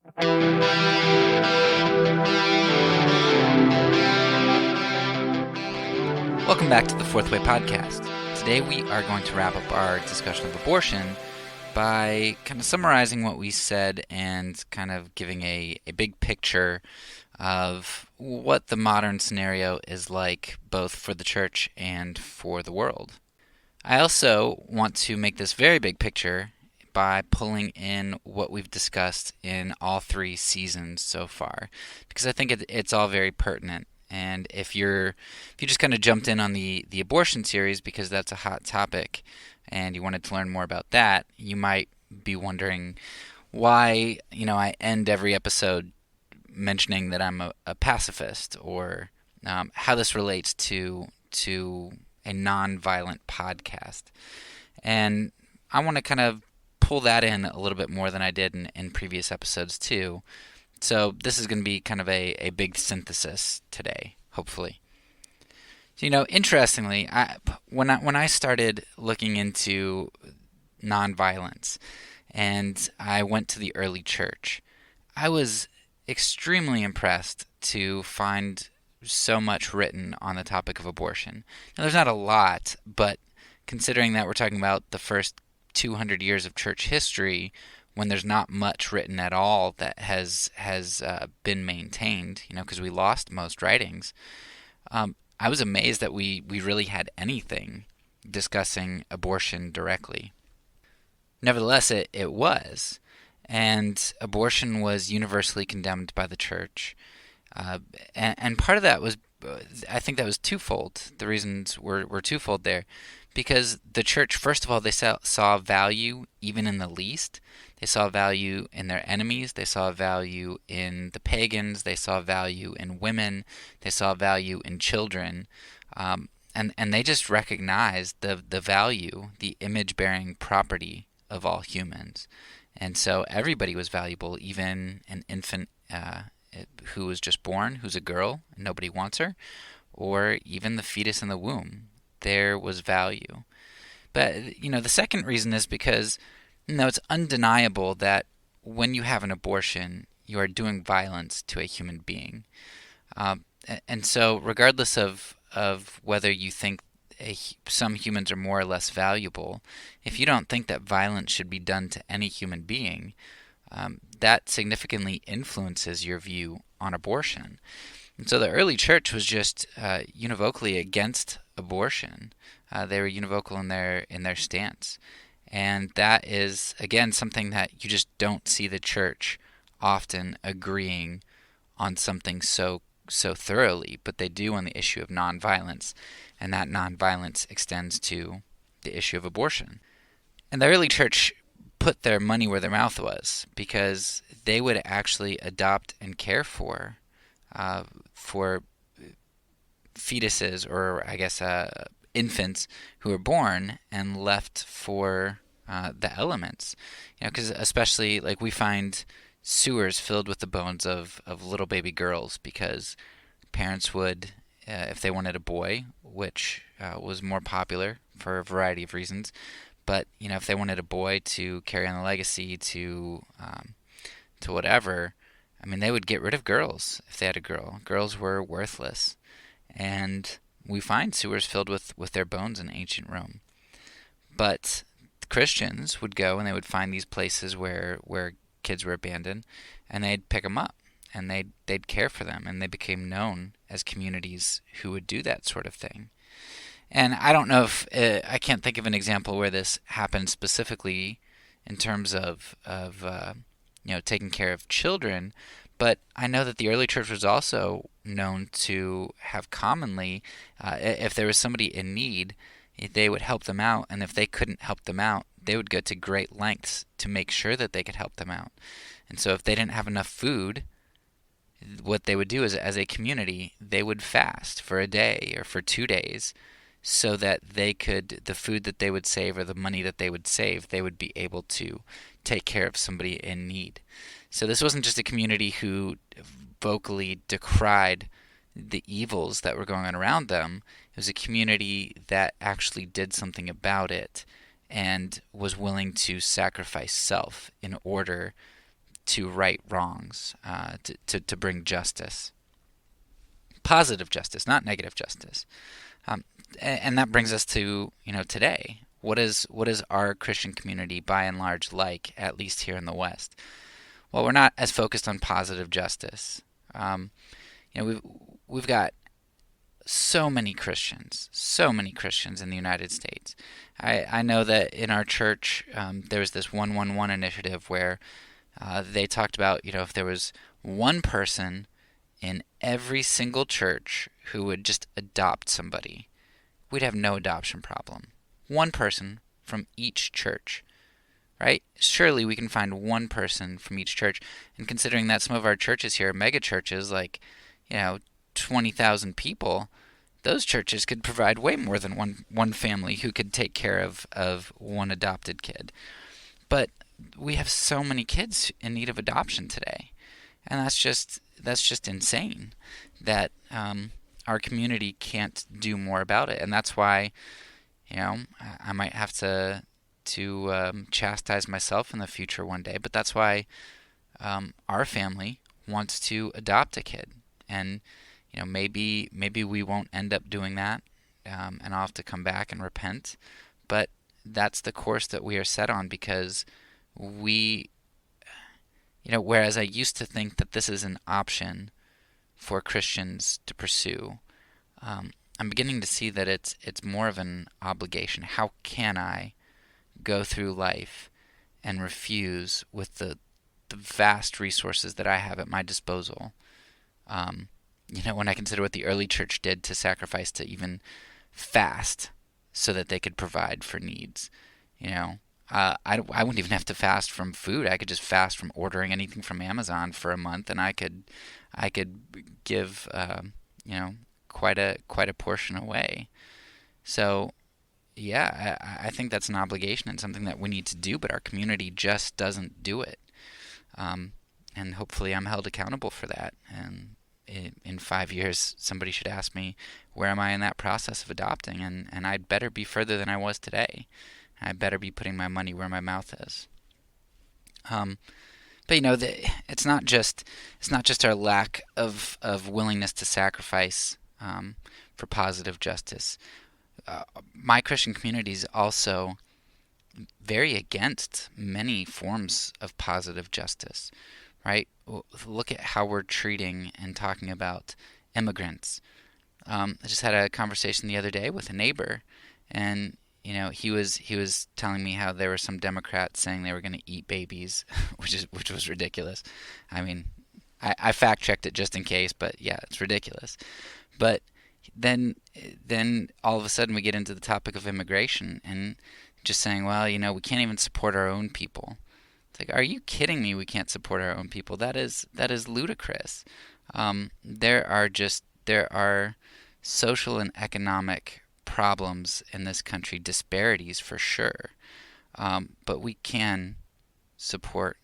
Welcome back to the Fourth Way Podcast. Today we are going to wrap up our discussion of abortion by kind of summarizing what we said and kind of giving a big picture of what the modern scenario is like both for the church and for the world. I also want to make this very big picture by pulling in what we've discussed in all 3 seasons so far, because I think it's all very pertinent. And if you just kind of jumped in on the abortion series because that's a hot topic and you wanted to learn more about that, you might be wondering why, I end every episode mentioning that I'm a pacifist, or how this relates to a non-violent podcast. And I want to kind of pull that in a little bit more than I did in previous episodes too. So this is going to be kind of a big synthesis today, hopefully. So, interestingly, when I started looking into nonviolence and I went to the early church, I was extremely impressed to find so much written on the topic of abortion. Now, there's not a lot, but considering that we're talking about the first 200 years of church history, when there's not much written at all that has been maintained, because we lost most writings, I was amazed that we really had anything discussing abortion directly. Nevertheless, it was. And abortion was universally condemned by the church. And part of that was, I think that was twofold. The reasons were twofold there. Because the church, first of all, they saw value even in the least. They saw value in their enemies. They saw value in the pagans. They saw value in women. They saw value in children. And they just recognized the value, the image-bearing property of all humans. And so everybody was valuable, even an infant who was just born, who's a girl, and nobody wants her, or even the fetus in the womb. There was value. But, the second reason is because, it's undeniable that when you have an abortion, you are doing violence to a human being. And so regardless of whether you think some humans are more or less valuable, if you don't think that violence should be done to any human being, that significantly influences your view on abortion. And so the early church was just univocally against abortion. They were univocal in their stance. And that is, again, something that you just don't see the church often agreeing on something so thoroughly, but they do on the issue of nonviolence, and that nonviolence extends to the issue of abortion. And the early church put their money where their mouth was, because they would actually adopt and care for fetuses, or I guess infants who were born and left for the elements. Because especially like we find sewers filled with the bones of little baby girls, because parents would, if they wanted a boy, which was more popular for a variety of reasons, but if they wanted a boy to carry on the legacy to whatever, they would get rid of girls if they had a girl. Girls were worthless. And we find sewers filled with their bones in ancient Rome. But Christians would go and they would find these places where kids were abandoned, and they'd pick them up and they'd care for them, and they became known as communities who would do that sort of thing. And I don't know if I can't think of an example where this happened specifically in terms of taking care of children, but I know that the early church was also known to have commonly, if there was somebody in need, they would help them out, and if they couldn't help them out, they would go to great lengths to make sure that they could help them out. And so if they didn't have enough food, what they would do is, as a community, they would fast for a day or for 2 days, so that the food that they would save, or the money that they would save, they would be able to take care of somebody in need. So this wasn't just a community who vocally decried the evils that were going on around them. It was a community that actually did something about it and was willing to sacrifice self in order to right wrongs, to bring justice. Positive justice, not negative justice. And that brings us to, today. What is our Christian community by and large like, at least here in the West? Well, we're not as focused on positive justice. We've got so many Christians in the United States. I know that in our church there was this 111 initiative where they talked about, if there was one person in every single church who would just adopt somebody, we'd have no adoption problem. One person from each church, right? Surely we can find one person from each church. And considering that some of our churches here are mega churches, like, 20,000 people, those churches could provide way more than one family who could take care of one adopted kid. But we have so many kids in need of adoption today, and that's just insane that our community can't do more about it. And that's why, I might have to chastise myself in the future one day, but that's why our family wants to adopt a kid. And maybe we won't end up doing that, and I'll have to come back and repent. But that's the course that we are set on, because whereas I used to think that this is an option for Christians to pursue, I'm beginning to see that it's more of an obligation. How can I go through life and refuse with the vast resources that I have at my disposal? When I consider what the early church did to sacrifice to even fast so that they could provide for needs. I wouldn't even have to fast from food. I could just fast from ordering anything from Amazon for a month, and I could give quite a portion away. So yeah, I think that's an obligation and something that we need to do, but our community just doesn't do it. And hopefully I'm held accountable for that. And in 5 years, somebody should ask me, where am I in that process of adopting? And I'd better be further than I was today. I better be putting my money where my mouth is. But it's not just our lack of willingness to sacrifice for positive justice. My Christian community is also very against many forms of positive justice, right? Look at how we're treating and talking about immigrants. I just had a conversation the other day with a neighbor, and he was telling me how there were some Democrats saying they were going to eat babies, which was ridiculous. I mean, I fact checked it just in case, but yeah, it's ridiculous. But then all of a sudden we get into the topic of immigration and just saying, well, we can't even support our own people. It's like, are you kidding me? We can't support our own people. That is ludicrous. There are social and economic problems in this country, disparities for sure. But we can support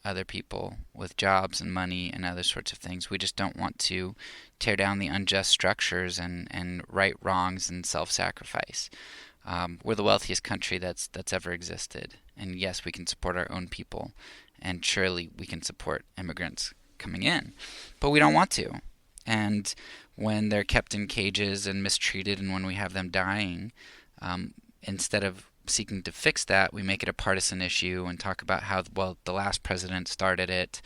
other people with jobs and money and other sorts of things. We just don't want to tear down the unjust structures and right wrongs and self-sacrifice. We're the wealthiest country that's ever existed. And yes, we can support our own people, and surely we can support immigrants coming in. But we don't want to. And when they're kept in cages and mistreated, and when we have them dying, instead of seeking to fix that, we make it a partisan issue and talk about how, well, the last president started it.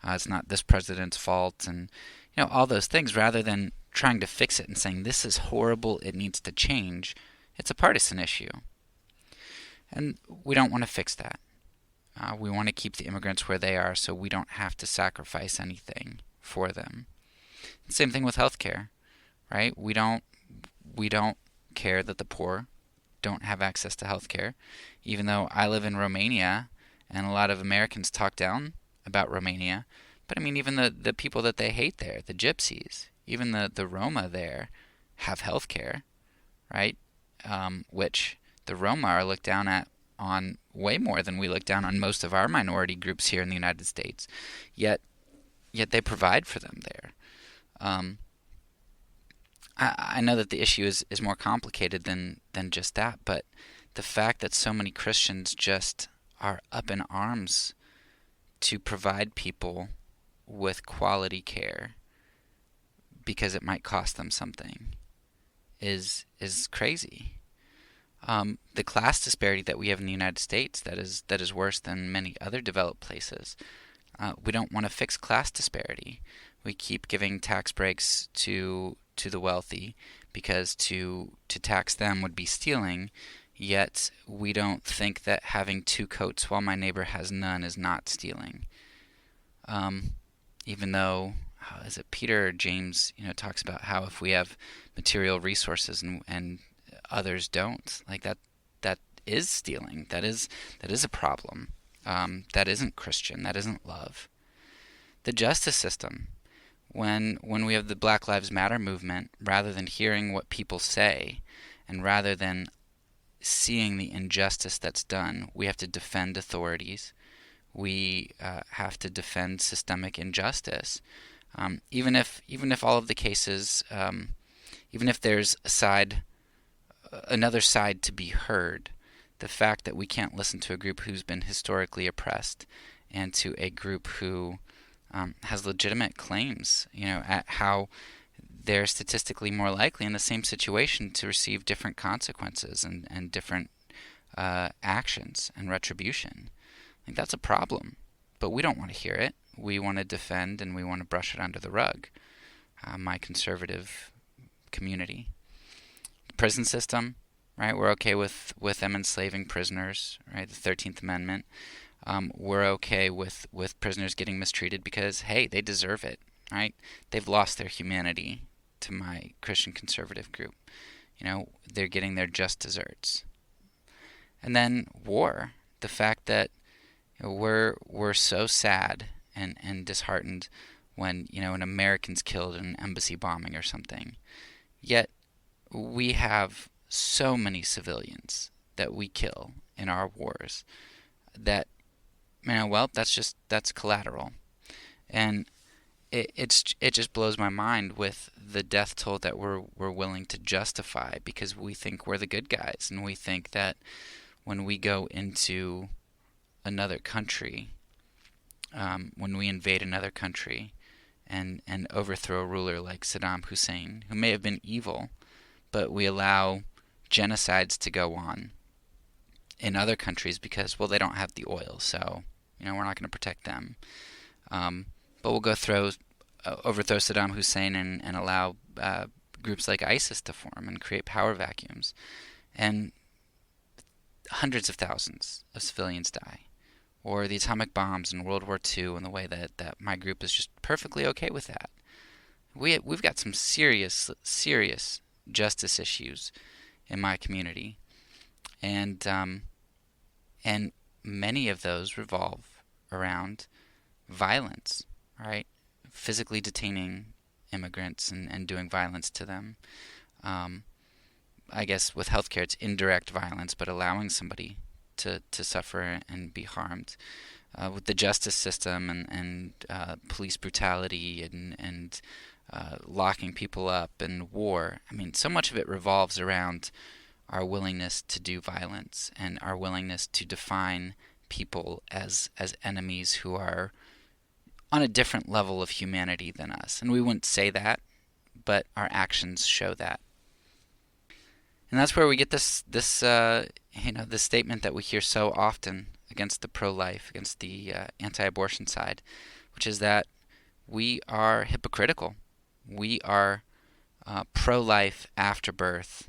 It's not this president's fault, and all those things, rather than trying to fix it and saying this is horrible, it needs to change. It's a partisan issue. And we don't want to fix that. We want to keep the immigrants where they are so we don't have to sacrifice anything for them. Same thing with healthcare, right? We don't care that the poor don't have access to healthcare, even though I live in Romania and a lot of Americans talk down about Romania. But I mean, even the people that they hate there, the gypsies, even the Roma there have healthcare, right? Which the Roma are looked down on way more than we look down on most of our minority groups here in the United States. Yet they provide for them there. I know that the issue is more complicated than just that, but the fact that so many Christians just are up in arms to provide people with quality care because it might cost them something is crazy. The class disparity that we have in the United States that is worse than many other developed places. We don't want to fix class disparity. We keep giving tax breaks to the wealthy because to tax them would be stealing, yet we don't think that having 2 coats while my neighbor has none is not stealing. Even though, is it Peter or James, talks about how if we have material resources and others don't, like that is stealing. That is a problem. That isn't Christian. That isn't love. The justice system. When we have the Black Lives Matter movement, rather than hearing what people say, and rather than seeing the injustice that's done, we have to defend authorities. We have to defend systemic injustice. Even if all of the cases, even if there's another side to be heard, the fact that we can't listen to a group who's been historically oppressed and to a group who has legitimate claims, at how they're statistically more likely in the same situation to receive different consequences and different actions and retribution. I think that's a problem, but we don't want to hear it. We want to defend and we want to brush it under the rug. My conservative community. Prison system, right? We're okay with them enslaving prisoners, right? The 13th Amendment. We're okay with prisoners getting mistreated because, hey, they deserve it, right? They've lost their humanity to my Christian conservative group. They're getting their just desserts. And then war, the fact that we're so sad and disheartened when, an American's killed in an embassy bombing or something. Yet we have so many civilians that we kill in our wars that, that's collateral. And it just blows my mind with the death toll that we're willing to justify because we think we're the good guys, and we think that when we go into another country, when we invade another country and overthrow a ruler like Saddam Hussein, who may have been evil, but we allow genocides to go on in other countries because, well, they don't have the oil, so we're not going to protect them. But we'll go overthrow Saddam Hussein and allow groups like ISIS to form and create power vacuums, and hundreds of thousands of civilians die. Or the atomic bombs in World War II, and the way that my group is just perfectly okay with that. We've got some serious justice issues in my community, and many of those revolve around violence, right? Physically detaining immigrants and doing violence to them. I guess with healthcare it's indirect violence, but allowing somebody to suffer and be harmed. With the justice system and police brutality and locking people up and war. So much of it revolves around our willingness to do violence and our willingness to define people as enemies who are on a different level of humanity than us. And we wouldn't say that, but our actions show that. And that's where we get this statement that we hear so often against the pro-life, against the anti-abortion side, which is that we are hypocritical. We are pro-life after birth,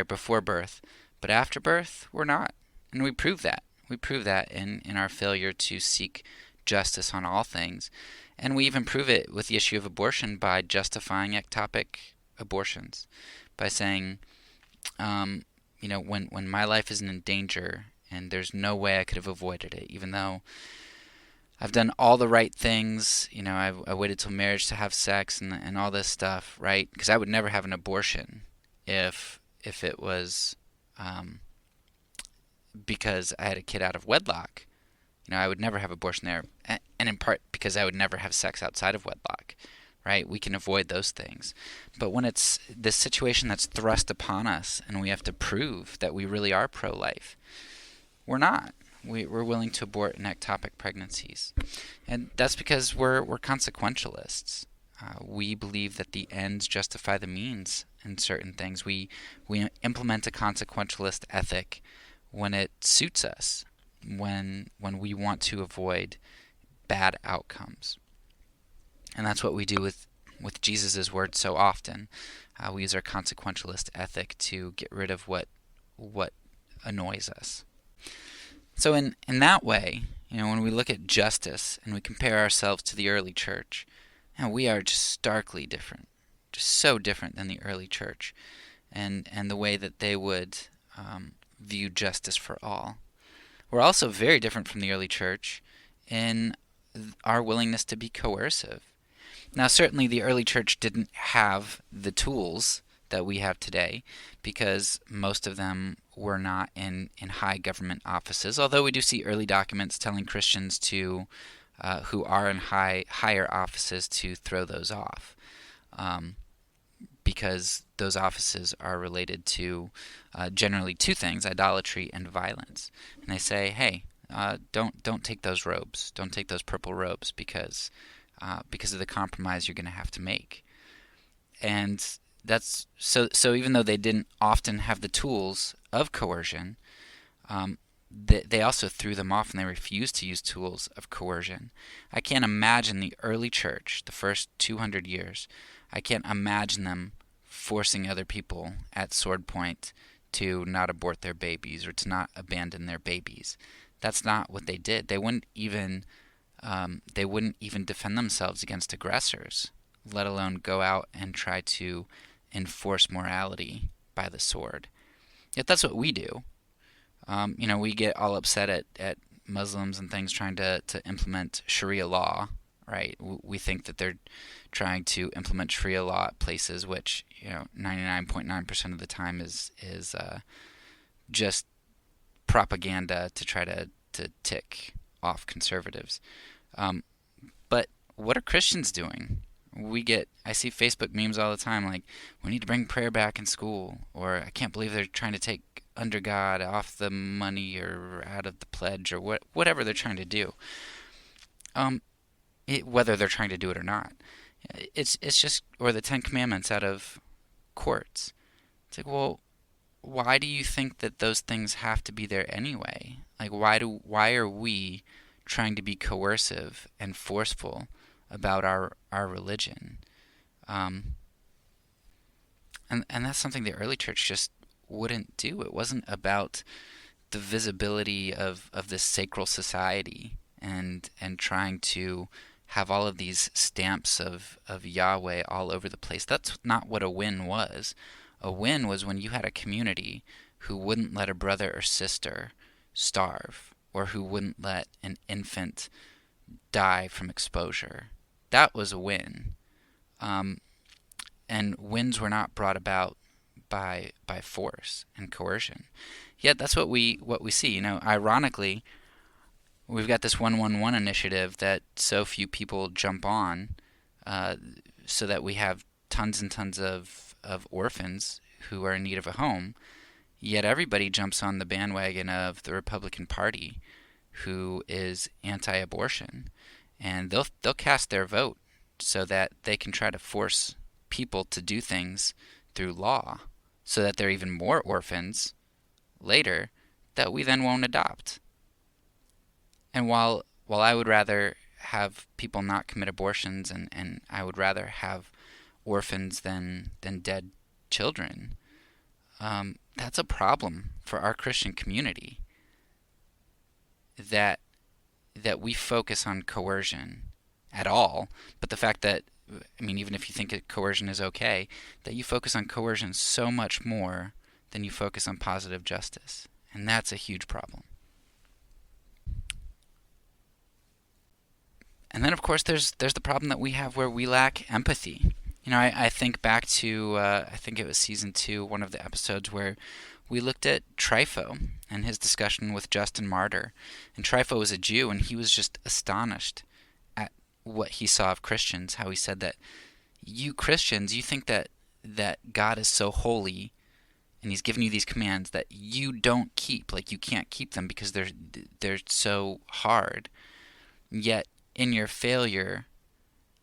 before birth, but after birth, we're not. And we prove that. We prove that in our failure to seek justice on all things. And we even prove it with the issue of abortion by justifying ectopic abortions, by saying, when my life isn't in danger and there's no way I could have avoided it, even though I've done all the right things, I waited till marriage to have sex and all this stuff, right? Because I would never have an abortion if it was because I had a kid out of wedlock. I would never have abortion there, and in part because I would never have sex outside of wedlock, right? We can avoid those things. But when it's this situation that's thrust upon us and we have to prove that we really are pro-life, we're not. We're willing to abort in ectopic pregnancies. And that's because we're consequentialists. We believe that the ends justify the means in certain things. We implement a consequentialist ethic when it suits us, when we want to avoid bad outcomes. And that's what we do with Jesus' words so often. We use our consequentialist ethic to get rid of what annoys us. So in that way, when we look at justice and we compare ourselves to the early church, we are just starkly different, just so different than the early church, and the way that they would view justice for all. We're also very different from the early church in our willingness to be coercive. Now, certainly the early church didn't have the tools that we have today, because most of them were not in high government offices, although we do see early documents telling Christians to who are in higher offices to throw those off, because those offices are related to generally two things: idolatry and violence. And they say, hey, don't take those robes, don't take those purple robes, because of the compromise you're going to have to make. And that's so even though they didn't often have the tools of coercion, they also threw them off, and they refused to use tools of coercion. I can't imagine the early church, the first 200 years, I can't imagine them forcing other people at sword point to not abort their babies or to not abandon their babies. That's not what they did. They wouldn't even defend themselves against aggressors, let alone go out and try to enforce morality by the sword. Yet that's what we do. We get all upset at Muslims and things trying to implement Sharia law, right? We think that they're trying to implement Sharia law at places which 99.9% of the time is just propaganda to try to tick off conservatives. But what are Christians doing? I see Facebook memes all the time like, we need to bring prayer back in school, or I can't believe they're trying to take under God off the money or out of the pledge, or whatever they're trying to do. Whether they're trying to do it or not. It's just, or the Ten Commandments out of courts. It's like, well, why do you think that those things have to be there anyway? Like, why are we trying to be coercive and forceful about our religion? And that's something the early church just wouldn't do. It wasn't about the visibility of this sacral society and trying to have all of these stamps of Yahweh all over the place. That's not what a win was. A win was when you had a community who wouldn't let a brother or sister starve, or who wouldn't let an infant die from exposure. That was a win. And wins were not brought about by force and coercion. Yet that's what we see. Ironically, we've got this 111 initiative that so few people jump on, so that we have tons and tons of orphans who are in need of a home. Yet everybody jumps on the bandwagon of the Republican Party, who is anti-abortion, and they'll cast their vote so that they can try to force people to do things through law, so that there are even more orphans later that we then won't adopt. And while I would rather have people not commit abortions, and I would rather have orphans than dead children, that's a problem for our Christian community, that we focus on coercion at all. But the fact that, even if you think coercion is okay, that you focus on coercion so much more than you focus on positive justice. And that's a huge problem. And then, of course, there's the problem that we have where we lack empathy. I think back to, I think it was season 2, one of the episodes where we looked at Trypho and his discussion with Justin Martyr. And Trypho was a Jew, and he was just astonished at what he saw of Christians, how he said that you Christians, you think that God is so holy and he's given you these commands that you don't keep, like you can't keep them because they're so hard. Yet in your failure,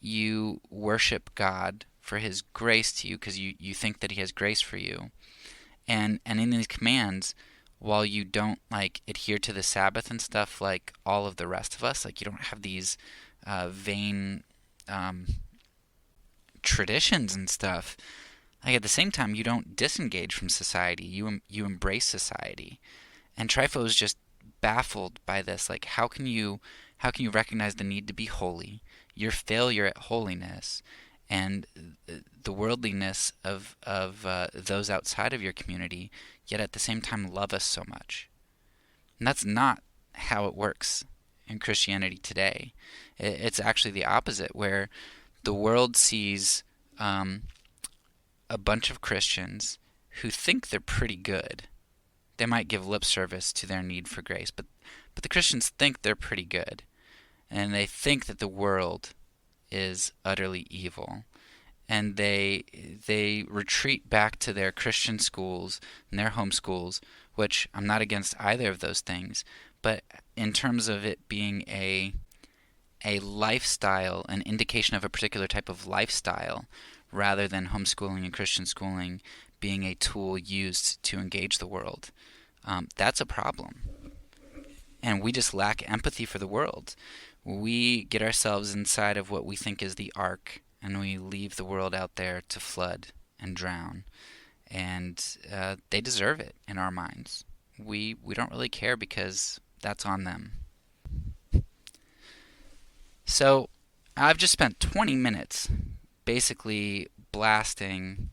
you worship God for his grace to you because you think that he has grace for you. And in these commands, while you don't like adhere to the Sabbath and stuff like all of the rest of us, like you don't have these vain traditions and stuff, like at the same time you don't disengage from society. You embrace society. And Trypho is just baffled by this. Like how can you recognize the need to be holy, your failure at holiness, and the worldliness of those outside of your community, yet at the same time love us so much? And that's not how it works in Christianity today. It's actually the opposite, where the world sees a bunch of Christians who think they're pretty good. They might give lip service to their need for grace, but the Christians think they're pretty good, and they think that the world is utterly evil, and they retreat back to their Christian schools and their home schools, which I'm not against either of those things, but in terms of it being a lifestyle, an indication of a particular type of lifestyle, rather than homeschooling and Christian schooling being a tool used to engage the world. That's a problem. And we just lack empathy for the world. We get ourselves inside of what we think is the ark, and we leave the world out there to flood and drown. And they deserve it in our minds. We don't really care because that's on them. So I've just spent 20 minutes basically blasting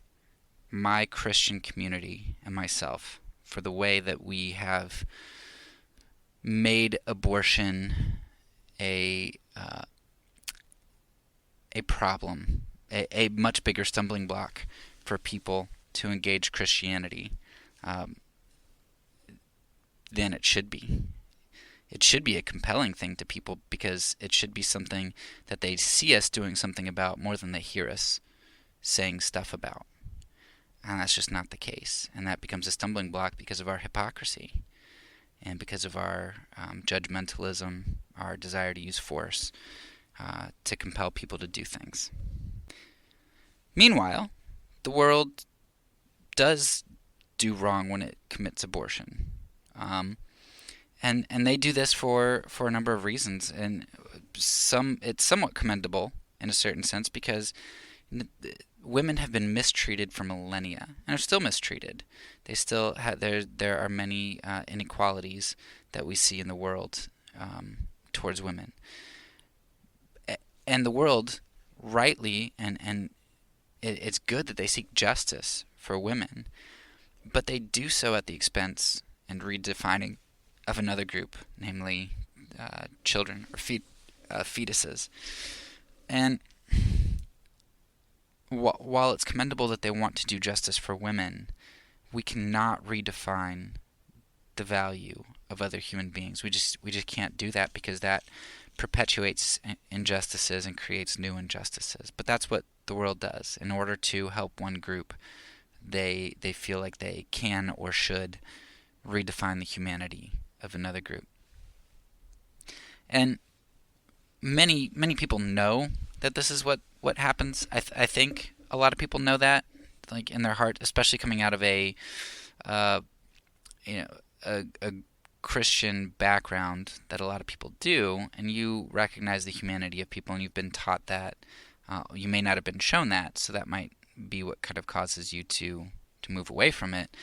my Christian community and myself for the way that we have made abortion a problem, a much bigger stumbling block for people to engage Christianity than it should be. It should be a compelling thing to people because it should be something that they see us doing something about more than they hear us saying stuff about. And that's just not the case. And that becomes a stumbling block because of our hypocrisy and because of our judgmentalism, our desire to use force to compel people to do things. Meanwhile, the world does do wrong when it commits abortion. And they do this for a number of reasons, and it's somewhat commendable in a certain sense because women have been mistreated for millennia and are still mistreated. They still have, there are many inequalities that we see in the world towards women, and the world rightly and it's good that they seek justice for women, but they do so at the expense and redefining of another group, namely children or fetuses. And while it's commendable that they want to do justice for women, we cannot redefine the value of other human beings. We just can't do that because that perpetuates injustices and creates new injustices. But that's what the world does. In order to help one group, they feel like they can or should redefine the humanity of another group. And many people know that this is what happens. I think a lot of people know that, like in their heart, especially coming out of a Christian background that a lot of people do, and you recognize the humanity of people, and you've been taught that. You may not have been shown that, so that might be what kind of causes you to move away from it.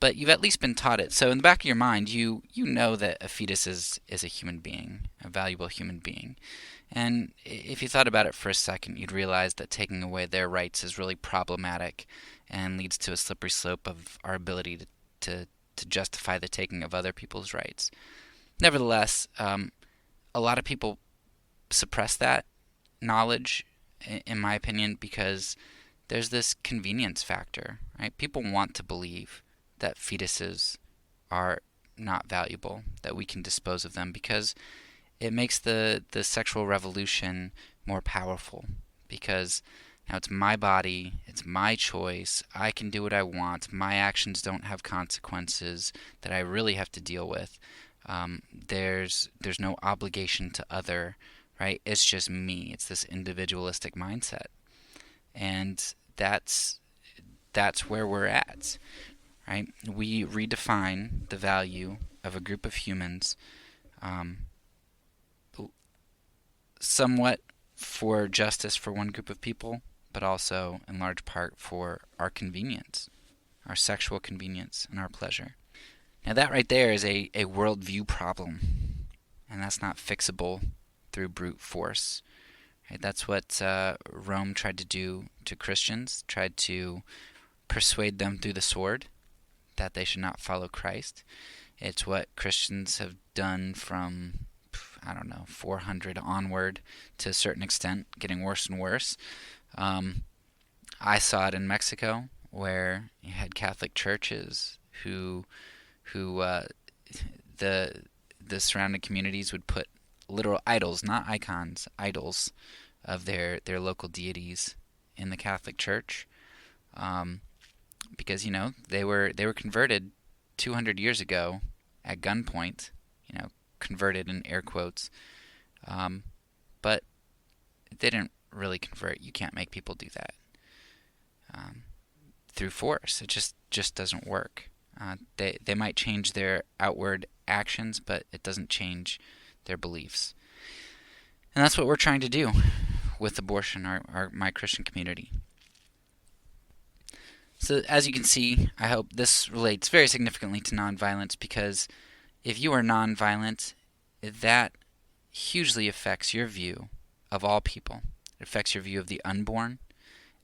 But you've at least been taught it. So in the back of your mind, you know that a fetus is a human being, a valuable human being. And if you thought about it for a second, you'd realize that taking away their rights is really problematic and leads to a slippery slope of our ability to justify the taking of other people's rights. Nevertheless, a lot of people suppress that knowledge, in my opinion, because there's this convenience factor, right? People want to believe that fetuses are not valuable, that we can dispose of them, because it makes the sexual revolution more powerful, because Now it's my body, it's my choice, I can do what I want, my actions don't have consequences that I really have to deal with. There's no obligation to other, right? It's just me. It's this individualistic mindset. And that's where we're at, right? We redefine the value of a group of humans somewhat for justice for one group of people, but also in large part for our convenience, our sexual convenience and our pleasure. Now that right there is a worldview problem, and that's not fixable through brute force. Right? That's what Rome tried to do to Christians, tried to persuade them through the sword that they should not follow Christ. It's what Christians have done from, 400 onward to a certain extent, getting worse and worse. I saw it in Mexico, where you had Catholic churches who the surrounding communities would put literal idols, not icons, idols of their local deities in the Catholic Church, because they were converted 200 years ago at gunpoint, converted in air quotes, but they didn't really convert. You can't make people do that through force. It just doesn't work. They might change their outward actions, but it doesn't change their beliefs. And that's what we're trying to do with abortion, my Christian community. So as you can see, I hope this relates very significantly to nonviolence, because if you are nonviolent, that hugely affects your view of all people. It affects your view of the unborn.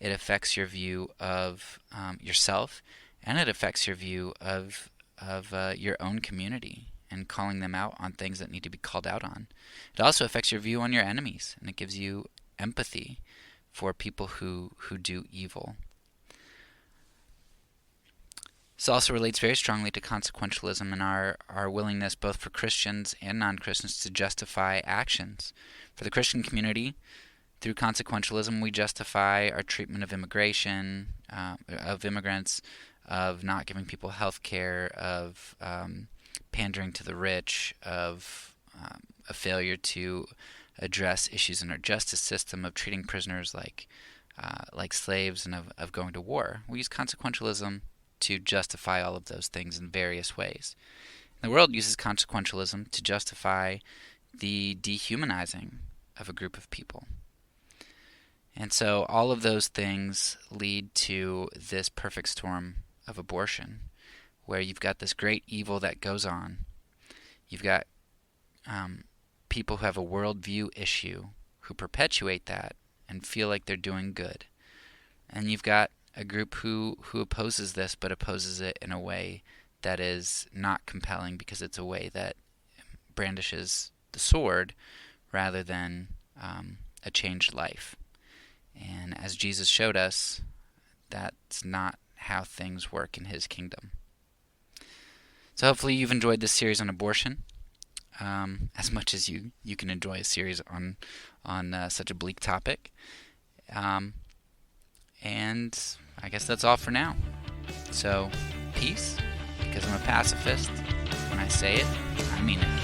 It affects your view of yourself, and it affects your view of your own community and calling them out on things that need to be called out on. It also affects your view on your enemies, and it gives you empathy for people who do evil. This also relates very strongly to consequentialism and our willingness, both for Christians and non-Christians, to justify actions. For the Christian community, through consequentialism, we justify our treatment of immigration, of immigrants, of not giving people health care, of pandering to the rich, of a failure to address issues in our justice system, of treating prisoners like slaves, and of going to war. We use consequentialism to justify all of those things in various ways. The world uses consequentialism to justify the dehumanizing of a group of people. And so all of those things lead to this perfect storm of abortion, where you've got this great evil that goes on. You've got people who have a worldview issue who perpetuate that and feel like they're doing good. And you've got a group who opposes this, but opposes it in a way that is not compelling, because it's a way that brandishes the sword rather than a changed life. And as Jesus showed us, that's not how things work in his kingdom. So hopefully you've enjoyed this series on abortion as much as you can enjoy a series on such a bleak topic. And I guess that's all for now. So, peace, because I'm a pacifist. When I say it, I mean it.